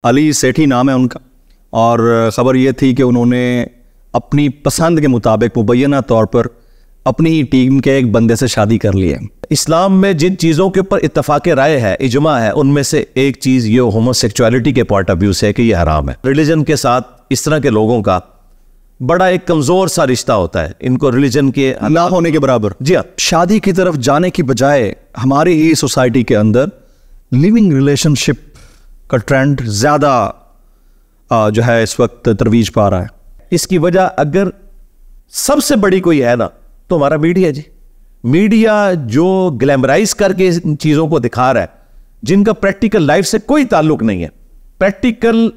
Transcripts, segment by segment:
अली सेठी नाम है उनका। और ख़बर ये थी कि उन्होंने अपनी पसंद के मुताबिक मुबैना तौर पर अपनी ही टीम के एक बंदे से शादी कर ली है। इस्लाम में जिन चीज़ों के ऊपर इत्तफाक़ राय है, इजमा है, उनमें से एक चीज़ ये होमोसेक्सुअलिटी के पॉइंट ऑफ व्यू से कि ये हराम है। रिलीजन के साथ इस तरह के लोगों का बड़ा एक कमज़ोर सा रिश्ता होता है, इनको रिलीजन के ना होने के बराबर। जी हाँ, शादी की तरफ जाने की बजाय हमारी ही सोसाइटी के अंदर लिविंग रिलेशनशिप का ट्रेंड ज़्यादा जो है इस वक्त तरवीज पा रहा है। इसकी वजह अगर सबसे बड़ी कोई है ना तो हमारा मीडिया जी। मीडिया जो ग्लैमराइज करके इन चीज़ों को दिखा रहा है, जिनका प्रैक्टिकल लाइफ से कोई ताल्लुक नहीं है। प्रैक्टिकल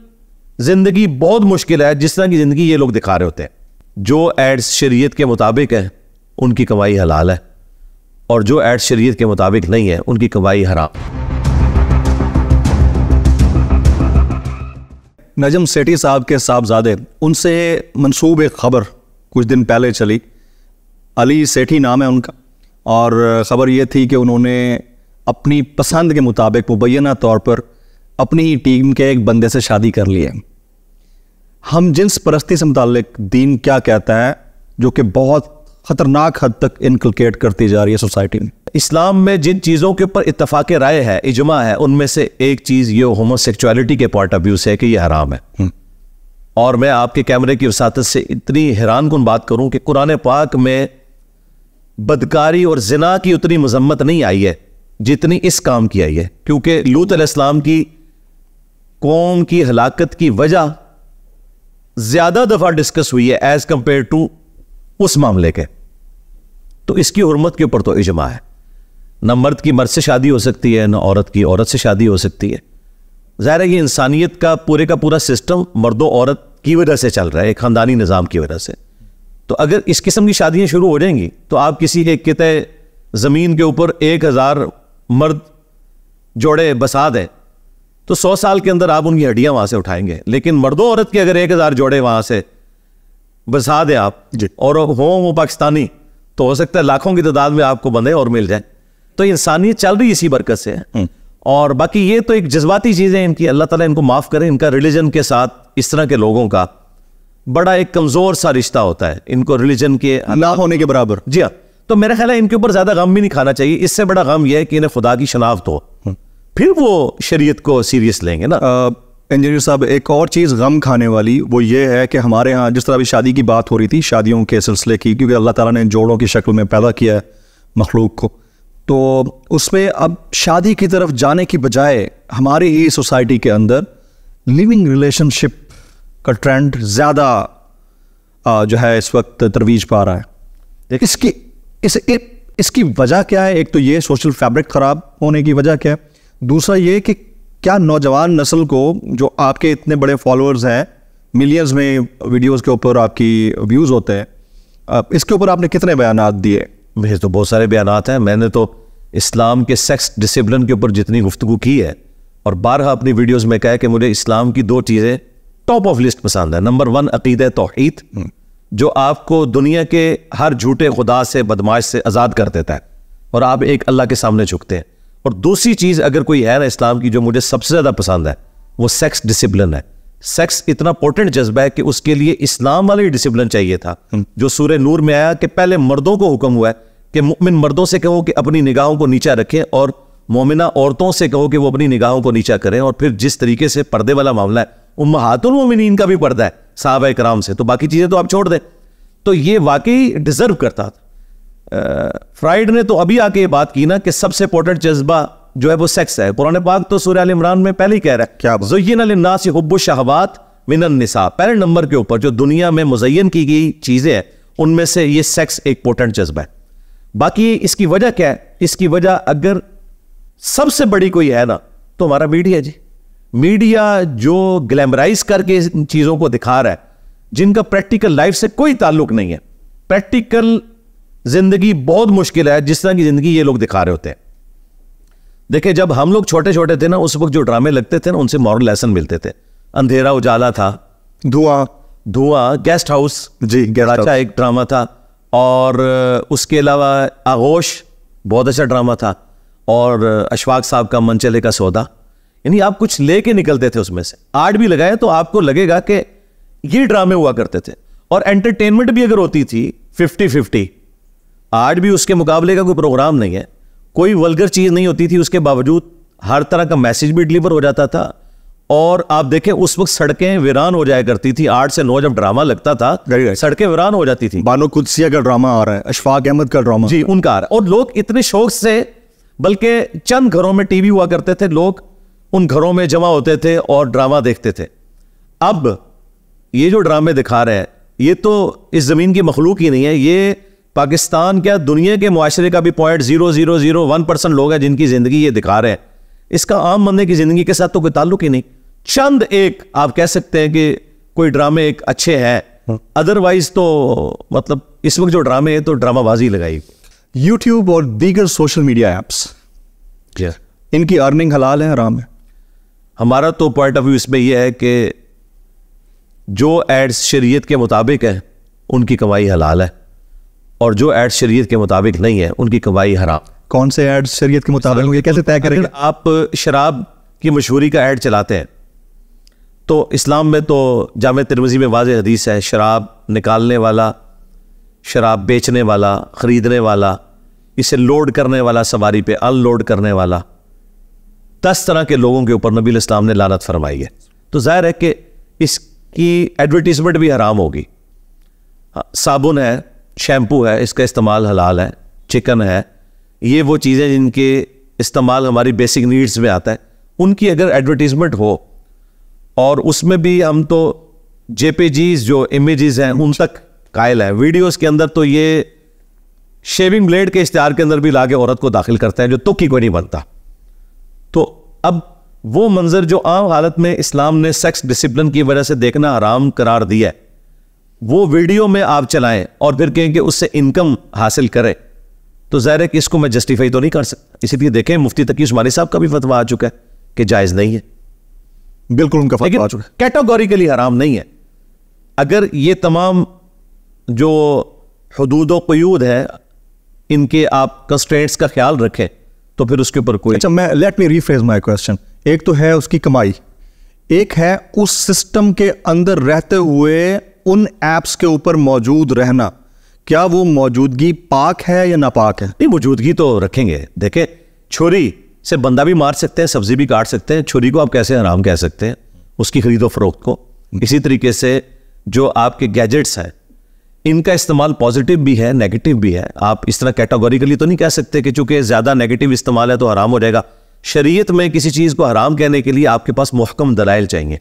जिंदगी बहुत मुश्किल है, जिस तरह की जिंदगी ये लोग दिखा रहे होते हैं। जो एड्स शरीयत के मुताबिक है उनकी कमाई हलाल है, और जो एड्स शरीयत के मुताबिक नहीं है उनकी कमाई हराम। नजम सेठी साहब के साहबजादे, उनसे मंसूब एक ख़बर कुछ दिन पहले चली। अली सेठी नाम है उनका। और ख़बर ये थी कि उन्होंने अपनी पसंद के मुताबिक मुबैना तौर पर अपनी ही टीम के एक बंदे से शादी कर ली है। हम जिन्स परस्ती से मुताल्लिक दीन क्या कहता है, जो कि बहुत ख़तरनाक हद तक इनकलकेट करती जा रही है सोसाइटी में। इस्लाम में जिन चीज़ों के ऊपर इत्तफाक़ राय है, इजमा है, उनमें से एक चीज़ ये होमोसेक्सुअलिटी के पॉइंट ऑफ व्यू से कि ये हराम है। और मैं आपके कैमरे की वसातत से इतनी हैरान कुन बात करूं कि कुरान पाक में बदकारी और जिना की उतनी मजम्मत नहीं आई है जितनी इस काम की आई है, क्योंकि लूत अलैहिस्सलाम की कौम की हलाकत की वजह ज्यादा दफा डिस्कस हुई है एज कंपेयर टू उस मामले के। तो इसकी हुर्मत के ऊपर तो इजमा है। न मर्द की मर्द से शादी हो सकती है, न औरत की औरत से शादी हो सकती है। ज़ाहिर है कि इंसानियत का पूरा सिस्टम मर्दों औरत की वजह से चल रहा है, एक ख़ानदानी निज़ाम की वजह से। तो अगर इस किस्म की शादियां शुरू हो जाएंगी तो आप किसी एक किते ज़मीन के ऊपर 1000 मर्द जोड़े बसा दें तो 100 साल के अंदर आप उनकी हड्डियां वहां से उठाएंगे। लेकिन मर्दों औरत के अगर 1000 जोड़े वहां से बसा दें आप और हो वो पाकिस्तानी, तो हो सकता है लाखों की तादाद में आपको बंदे और मिल जाए। तो इंसानियत चल रही इसी बरकत से है। और बाकी ये तो एक जज्बाती चीज़ें इनकी, अल्लाह ताला इनको माफ़ करे। इनका रिलीजन के साथ इस तरह के लोगों का बड़ा एक कमज़ोर सा रिश्ता होता है, इनको रिलीजन के ना होने के बराबर। जी हाँ, तो मेरा ख्याल है इनके ऊपर ज़्यादा गम भी नहीं खाना चाहिए। इससे बड़ा गम यह है कि इन्हें खुदा की शनाख्त हो, फिर वो शरीयत को सीरियस लेंगे ना। इंजीनियर साहब, एक और चीज़ गम खाने वाली वो ये है कि हमारे यहाँ जिस तरह अभी शादी की बात हो रही थी, शादियों के सिलसिले की, क्योंकि अल्लाह ताला ने जोड़ों की शक्ल में पैदा किया है मखलूक को, तो उसमें अब शादी की तरफ जाने की बजाय हमारी ही सोसाइटी के अंदर लिविंग रिलेशनशिप का ट्रेंड ज़्यादा जो है इस वक्त तरवीज पा रहा है। इसकी वजह क्या है? एक तो ये सोशल फैब्रिक ख़राब होने की वजह क्या है, दूसरा ये कि क्या नौजवान नस्ल को, जो आपके इतने बड़े फॉलोअर्स हैं, मिलियंस में वीडियोस के ऊपर आपकी व्यूज़ होते हैं, इसके ऊपर आपने कितने बयानात दिए? मेरे तो बहुत सारे बयानात हैं। मैंने तो इस्लाम के सेक्स डिसिप्लिन के ऊपर जितनी गुफ्तगू की है और बारहा अपनी वीडियोस में कहा कि मुझे इस्लाम की 2 चीज़ें टॉप ऑफ लिस्ट पसंद है। नंबर 1 अकीदा तौहीद, जो आपको दुनिया के हर झूठे खुदा से, बदमाश से आज़ाद कर देता है और आप एक अल्लाह के सामने झुकते हैं। और दूसरी चीज़ अगर कोई है ना इस्लाम की जो मुझे सबसे ज़्यादा पसंद है, वो सेक्स डिसिप्लिन है। सेक्स इतना पोटेंट जज्बा है कि उसके लिए इस्लाम वाला ही डिसिप्लिन चाहिए था, जो सूरह नूर में आया कि पहले मर्दों को हुक्म हुआ है कि मुमिन मर्दों से कहो कि अपनी निगाहों को नीचा रखें, और मोमिना औरतों से कहो कि वो अपनी निगाहों को नीचा करें। और फिर जिस तरीके से पर्दे वाला मामला है, उम्महातुल मोमिनीन का भी पर्दा है सहाबा कराम से, तो बाकी चीज़ें तो आप छोड़ दें। तो ये वाकई डिजर्व करता था। फ्राइड ने तो अभी आके ये बात की ना कि सबसे इंपॉर्टेंट जज्बा जो है वो सेक्स है। कुरान पाक तो सूरह आल इमरान में पहले ही कह रहा है, क्या ज़ुय्यिना लिन्नासि हुब्बुश शहवात मिनन निसा, पहले नंबर के ऊपर जो दुनिया में मुज़य्यन की गई चीज़ें हैं उनमें से ये सेक्स एक इंपॉर्टेंट जज्बा है। बाकी इसकी वजह क्या है? इसकी वजह अगर सबसे बड़ी कोई है ना तो हमारा मीडिया जी। मीडिया जो ग्लैमराइज करके इन चीज़ों को दिखा रहा है, जिनका प्रैक्टिकल लाइफ से कोई ताल्लुक नहीं है। प्रैक्टिकल जिंदगी बहुत मुश्किल है, जिस तरह की जिंदगी ये लोग दिखा रहे होते हैं। देखिए, जब हम लोग छोटे छोटे थे ना, उस वक्त जो ड्रामे लगते थे ना, उनसे मॉरल लेसन मिलते थे। अंधेरा उजाला था, धुआं, गेस्ट हाउस जी, अच्छा एक ड्रामा था, और उसके अलावा आगोश बहुत अच्छा ड्रामा था, और अशफाक साहब का मनचले का सौदा। यानी आप कुछ लेके निकलते थे उसमें से। आर्ट भी लगाए तो आपको लगेगा कि ये ड्रामे हुआ करते थे। और एंटरटेनमेंट भी अगर होती थी 50-50, आर्ट भी उसके मुकाबले का कोई प्रोग्राम नहीं है, कोई वल्गर चीज नहीं होती थी, उसके बावजूद हर तरह का मैसेज भी डिलीवर हो जाता था। और आप देखें उस वक्त सड़कें वीरान हो जाया करती थी, 8 से 9 जब ड्रामा लगता था सड़कें वीरान हो जाती थी। बानो कुदसिया का ड्रामा आ रहा है, अशफाक अहमद का ड्रामा जी उनका आ रहा है, और लोग इतने शौक से, बल्कि चंद घरों में टीवी हुआ करते थे, लोग उन घरों में जमा होते थे और ड्रामा देखते थे। अब ये जो ड्रामे दिखा रहे हैं ये तो इस जमीन की मखलूक ही नहीं है, ये पाकिस्तान क्या दुनिया के मुआशरे का भी 0.0001% लोग हैं जिनकी जिंदगी ये दिखा रहे हैं। इसका आम बंदे की जिंदगी के साथ तो कोई ताल्लुक ही नहीं। चंद एक आप कह सकते हैं कि कोई ड्रामे एक अच्छे हैं, अदरवाइज तो मतलब इस वक्त जो ड्रामे है तो ड्रामाबाजी लगाई। यूट्यूब और दीगर सोशल मीडिया एप्स, इनकी अर्निंग हलाल है हराम है? हमारा तो पॉइंट ऑफ व्यू इसमें यह है कि जो एड्स शरीयत के मुताबिक है उनकी कमाई हलाल है, और जो एड्स शरीयत के मुताबिक नहीं है उनकी कमाई हराम। कौन से एड्स शरीयत के मुताबिक होंगे, कैसे तय करेंगे? आप शराब की मशहूरी का ऐड चलाते हैं तो इस्लाम में तो जामे तिरमिज़ी में वाज़ेह हदीस है, शराब निकालने वाला, शराब बेचने वाला, ख़रीदने वाला, इसे लोड करने वाला, सवारी पे अनलोड करने वाला, 10 तरह के लोगों के ऊपर नबी इस्लाम ने लानत फरमाई है। तो जाहिर है कि इसकी एडवर्टीजमेंट भी हराम होगी। साबुन है, शैम्पू है, इसका इस्तेमाल हलाल है, चिकन है, ये वो चीज़ें जिनके इस्तेमाल हमारी बेसिक नीड्स में आता है, उनकी अगर एडवर्टीजमेंट हो और उसमें भी हम तो जेपीजीज जो इमेजेस हैं उन तक कायल है, वीडियोस के अंदर तो ये शेविंग ब्लेड के इश्तिहार के अंदर भी लाके औरत को दाखिल करते हैं जो तुक ही कोई नहीं बनता। तो अब वो मंजर जो आम हालत में इस्लाम ने सेक्स डिसिप्लिन की वजह से देखना हराम करार दिया है, वो वीडियो में आप चलाएं और फिर कहें कि उससे इनकम हासिल करें, तो ज़ाहिर है कि इसको मैं जस्टिफाई तो नहीं कर सकता। इसीलिए देखें मुफ्ती तकी उस्मानी साहब का भी फतवा आ चुका है कि जायज़ नहीं है। बिल्कुल उनका फतवा आ चुका है, कैटेगोरिकली हराम नहीं है। अगर ये तमाम जो हुदूद व क़यूद है इनके आप कंस्ट्रेंट्स का ख्याल रखें तो फिर उसके ऊपर कोई। अच्छा, मैं let me rephrase my question. एक तो है उसकी कमाई, एक है उस सिस्टम के अंदर रहते हुए उन एप्स के ऊपर मौजूद रहना। क्या वो मौजूदगी पाक है या नापाक है? नहीं, मौजूदगी तो रखेंगे। देखें, छुरी से बंदा भी मार सकते हैं, सब्जी भी काट सकते हैं, छुरी को आप कैसे हराम कह सकते हैं उसकी खरीदो फरोख्त को? इसी तरीके से जो आपके गैजेट्स हैं इनका इस्तेमाल पॉजिटिव भी है, नेगेटिव भी है। आप इस तरह कैटेगोरिकली तो नहीं कह सकते कि चूंकि ज़्यादा नेगेटिव इस्तेमाल है तो हराम हो जाएगा। शरीयत में किसी चीज़ को हराम कहने के लिए आपके पास मुहकम दलाइल चाहिए।